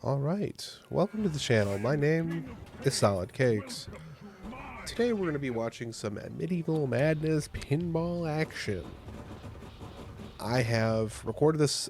Alright, welcome to the channel. My name is Solid Cakes. Today we're going to be watching some Medieval Madness pinball action. I have recorded this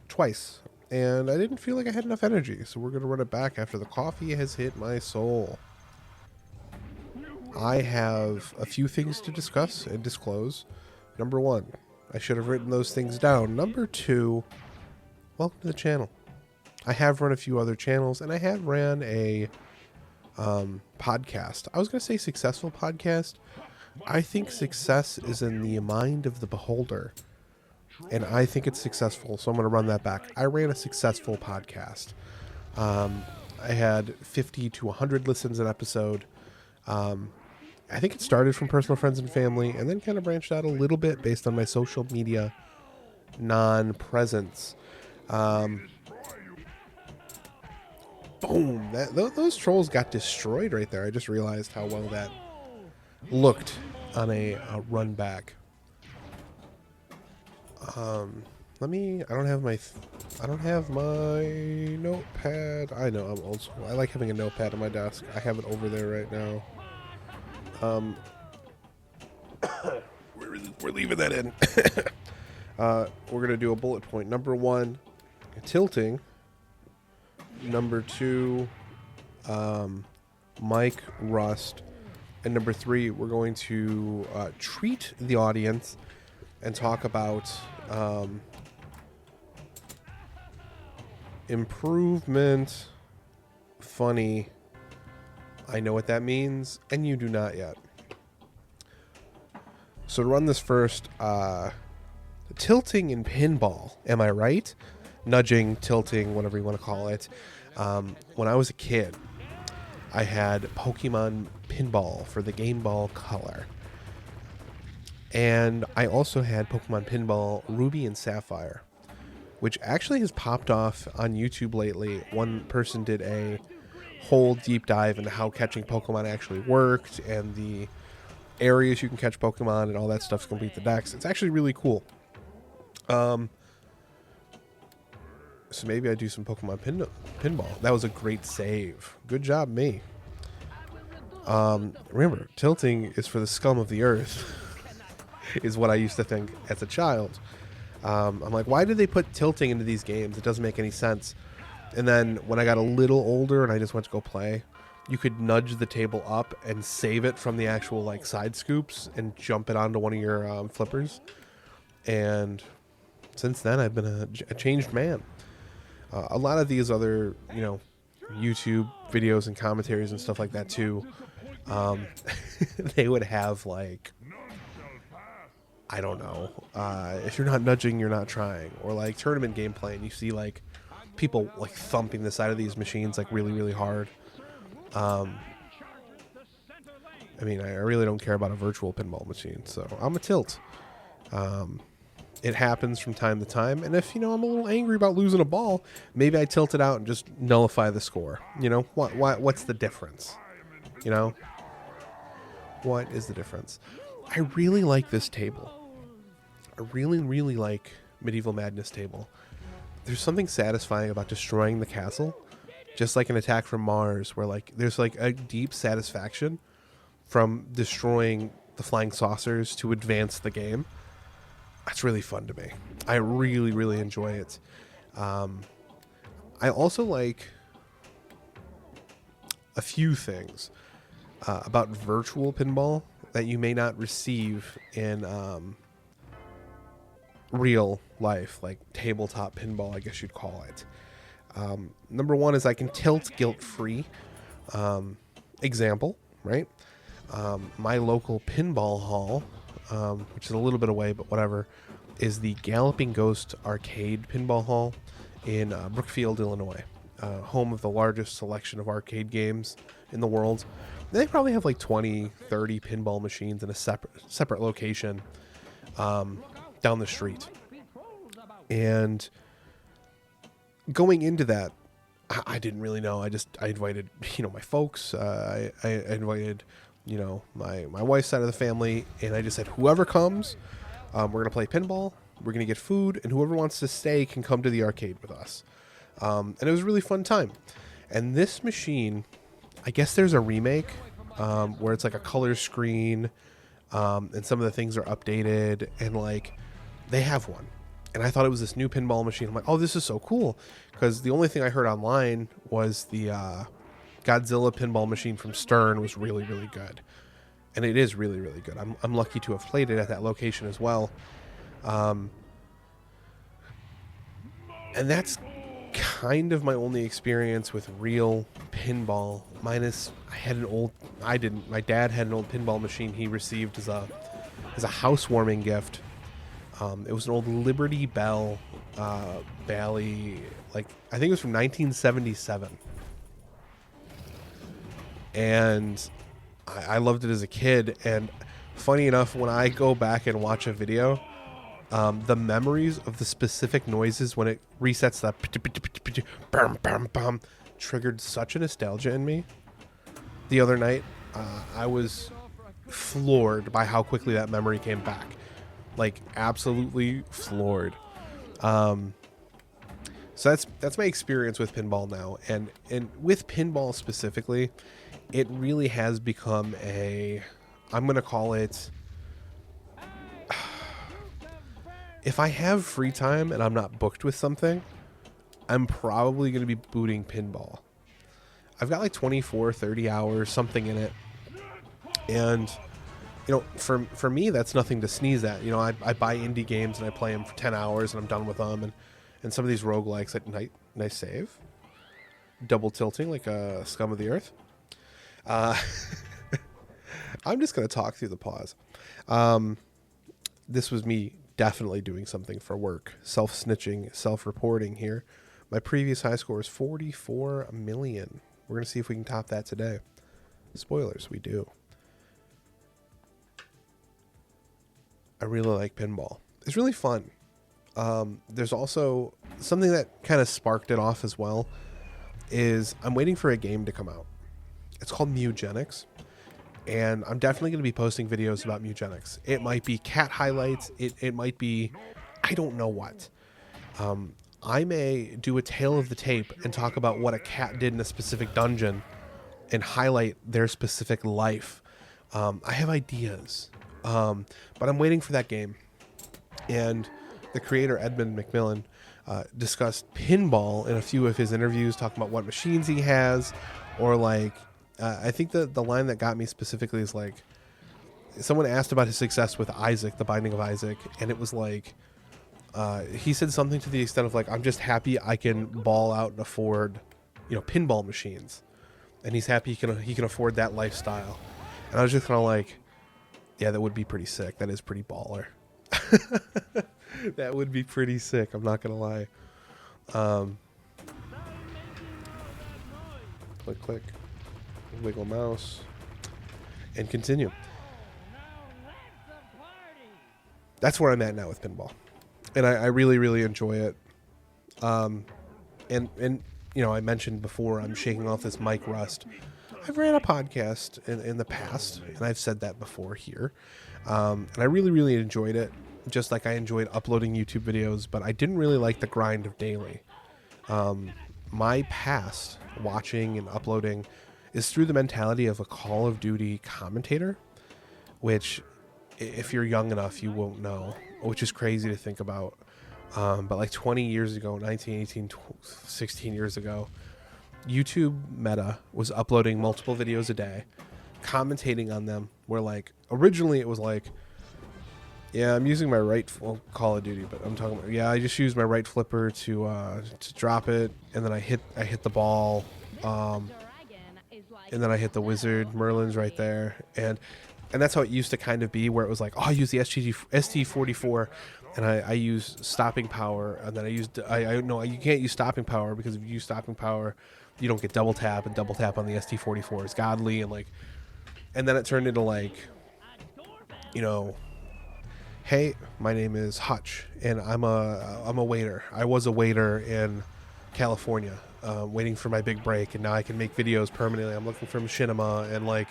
twice, and I didn't feel like I had enough energy, so we're going to run it back after the coffee has hit my soul. I have a few things to discuss and disclose. Number one, I should have written those things down. Number two, welcome to the channel. I have run a few other channels, and I have ran a podcast. I was going to say successful podcast. I think success is in the mind of the beholder, and I think it's successful, so I'm going to run that back. I ran a successful podcast. I had 50 to 100 listens an episode. I think it started from personal friends and family, and then kind of branched out a little bit based on my social media non-presence. Boom! Those trolls got destroyed right there. I just realized how well that looked on a run back. Let me. I don't have my notepad. I know I'm old school. I like having a notepad on my desk. I have it over there right now. We're leaving that in. We're gonna do a bullet point. Number one, tilting. Number two, mic rust. And number three, we're going to treat the audience and talk about improvement, funny. I know what that means, and you do not yet. So to run this first, tilting in pinball, am I right? Nudging, tilting, whatever you want to call it. When I was a kid, I had Pokemon Pinball for the Game Ball Color. And I also had Pokemon Pinball Ruby and Sapphire, which actually has popped off on YouTube lately. One person did a whole deep dive into how catching Pokemon actually worked and the areas you can catch Pokemon and all that stuff to complete the decks. It's actually really cool. So maybe I do some Pokemon pinball. That was a great save. Good job, me. Remember, tilting is for the scum of the earth, is what I used to think as a child. I'm like, why did they put tilting into these games? It doesn't make any sense. And then when I got a little older and I just went to go play, you could nudge the table up and save it from the actual like side scoops and jump it onto one of your flippers. And since then, I've been a changed man. A lot of these other, YouTube videos and commentaries and stuff like that too, they would have like, I don't know, if you're not nudging, you're not trying, or like tournament gameplay, and you see like people like thumping the side of these machines like really, really hard. I mean, I really don't care about a virtual pinball machine, so I'm a tilt. It happens from time to time, and if I'm a little angry about losing a ball, maybe I tilt it out and just nullify the score. What's the difference? What is the difference? I really like this table. I really, really like Medieval Madness table. There's something satisfying about destroying the castle, just like an Attack from Mars, where like there's like a deep satisfaction from destroying the flying saucers to advance the game. That's really fun to me. I really, really enjoy it. I also like a few things about virtual pinball that you may not receive in real life, like tabletop pinball, I guess you'd call it. Number one is I can tilt guilt-free. Example, right? My local pinball hall, which is a little bit away, but whatever, is the Galloping Ghost Arcade Pinball Hall in Brookfield, Illinois, home of the largest selection of arcade games in the world. They probably have like 20, 30 pinball machines in a separate location down the street. And going into that, I didn't really know. I invited, my folks. I invited, my wife's side of the family, and I just said, whoever comes, we're going to play pinball, we're going to get food, and whoever wants to stay can come to the arcade with us. And it was a really fun time. And this machine, I guess there's a remake where it's like a color screen, and some of the things are updated, and like they have one. And I thought it was this new pinball machine. I'm like, oh, this is so cool, because the only thing I heard online was the Godzilla pinball machine from Stern was really, really good. And it is really, really good. I'm lucky to have played it at that location as well. And that's kind of my only experience with real pinball, minus my dad had an old pinball machine he received as a housewarming gift. It was an old Liberty Bell Bally, like I think it was from 1977. And I loved it as a kid. And funny enough, when I go back and watch a video, the memories of the specific noises when it resets the bam, bam, bam, triggered such a nostalgia in me. The other night, I was floored by how quickly that memory came back. Like, absolutely floored. So that's my experience with pinball now. And with pinball specifically, it really has become I'm going to call it, if I have free time and I'm not booked with something, I'm probably going to be booting pinball. I've got like 24, 30 hours, something in it. And, you know, for me, that's nothing to sneeze at. You know, I buy indie games and I play them for 10 hours and I'm done with them. And some of these roguelikes, like, nice save. Double tilting like a Scum of the Earth. I'm just going to talk through the pause. This was me definitely doing something for work. Self-snitching, self-reporting here. My previous high score is 44 million. We're going to see if we can top that today. Spoilers, we do. I really like pinball. It's really fun. There's also something that kind of sparked it off as well, is I'm waiting for a game to come out. It's called Mugenics, and I'm definitely going to be posting videos about Mugenics. It might be cat highlights. It might be, I don't know what. I may do a tale of the tape and talk about what a cat did in a specific dungeon and highlight their specific life. I have ideas, but I'm waiting for that game. And the creator, Edmund McMillan, discussed pinball in a few of his interviews, talking about what machines he has, or like, I think the line that got me specifically is like, someone asked about his success with Isaac, The Binding of Isaac, and it was like, he said something to the extent of like, I'm just happy I can ball out and afford, you know, pinball machines, and he's happy he can afford that lifestyle. And I was just kind of like, yeah, that would be pretty sick. That is pretty baller. That would be pretty sick. I'm not gonna lie. Click, wiggle mouse, and continue. That's where I'm at now with pinball, and I really, really enjoy it. And you know, I mentioned before, I'm shaking off this mic rust. I've ran a podcast in the past, and I've said that before here, and I really, really enjoyed it. Just like I enjoyed uploading YouTube videos, but I didn't really like the grind of daily. My past watching and uploading is through the mentality of a Call of Duty commentator, which, if you're young enough, you won't know, which is crazy to think about. But like 20 years ago, 19, 18, 16 years ago, YouTube Meta was uploading multiple videos a day, commentating on them, where like, originally it was like, yeah, I'm using my right, well, Call of Duty, but I'm talking about, yeah, I just use my right flipper to drop it, and then I hit the ball, and then I hit the wizard. Merlin's right there, and that's how it used to kind of be, where it was like, oh, I use the ST44, and I use stopping power, and then I know you can't use stopping power, because if you use stopping power, you don't get double tap, and double tap on the ST44 is godly, and like, and then it turned into like, you know, hey, my name is Hutch, and I'm a waiter. I was a waiter in California, waiting for my big break, and now I can make videos permanently. I'm looking for machinima, and like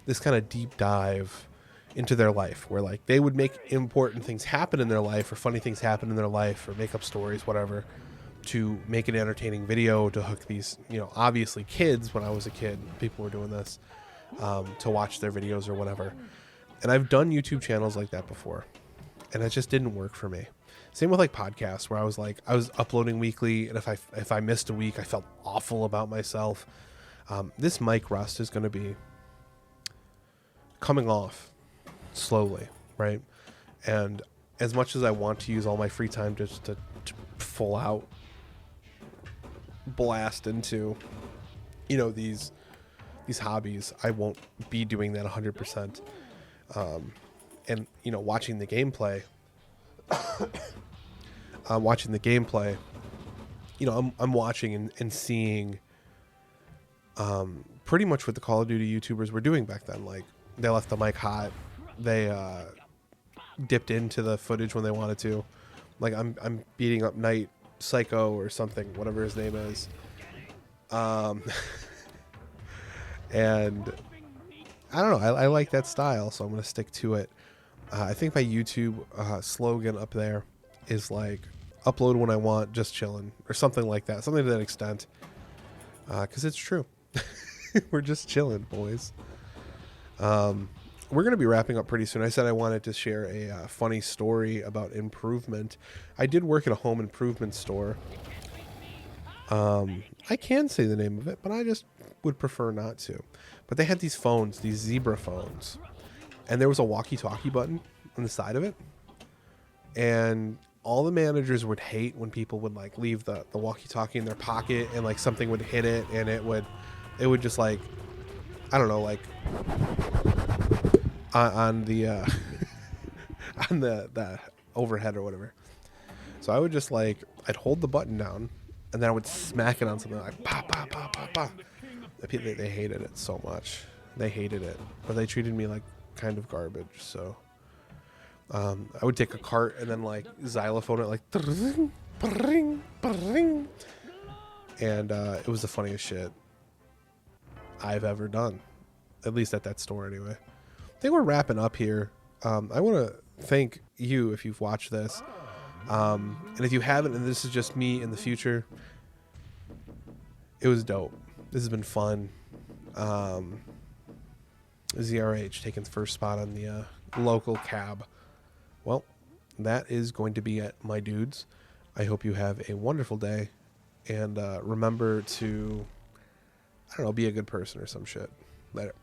this kind of deep dive into their life, where like they would make important things happen in their life, or funny things happen in their life, or make up stories, whatever. to make an entertaining video, to hook these, obviously kids. When I was a kid, people were doing this, to watch their videos or whatever. And I've done YouTube channels like that before, and it just didn't work for me. Same with like podcasts, where I was uploading weekly, and if I missed a week, I felt awful about myself. This mic rust is going to be coming off slowly, right? And as much as I want to use all my free time just to full out blast into, these hobbies, I won't be doing that 100%. And watching the gameplay, I'm watching and seeing pretty much what the Call of Duty YouTubers were doing back then. Like, they left the mic hot, they dipped into the footage when they wanted to. Like, I'm beating up Night Psycho or something, whatever his name is, and I don't know, I like that style, so I'm gonna stick to it. I think my YouTube slogan up there is like, upload when I want, just chilling, or something like that, something to that extent, because it's true. We're just chilling, boys. We're going to be wrapping up pretty soon. I said I wanted to share a funny story about improvement. I did work at a home improvement store. I can say the name of it, but I just would prefer not to. But they had these phones, these Zebra phones, and there was a walkie-talkie button on the side of it. And all the managers would hate when people would like leave the walkie-talkie in their pocket, and like something would hit it, and it would just like, I don't know, like on the on the overhead or whatever. So I would just like, I'd hold the button down, and then I would smack it on something like pop, pop, pop, pop, pop. They hated it so much. They hated it, but they treated me like kind of garbage. So I would take a cart and then like xylophone it like, and it was the funniest shit I've ever done, at least at that store anyway. I think we're wrapping up here. I want to thank you if you've watched this, and if you haven't, and this is just me in the future, it was dope. This has been fun. ZRH taking the first spot on the local cab. Well, that is going to be it, my dudes. I hope you have a wonderful day, and remember to, I don't know, be a good person or some shit. Later.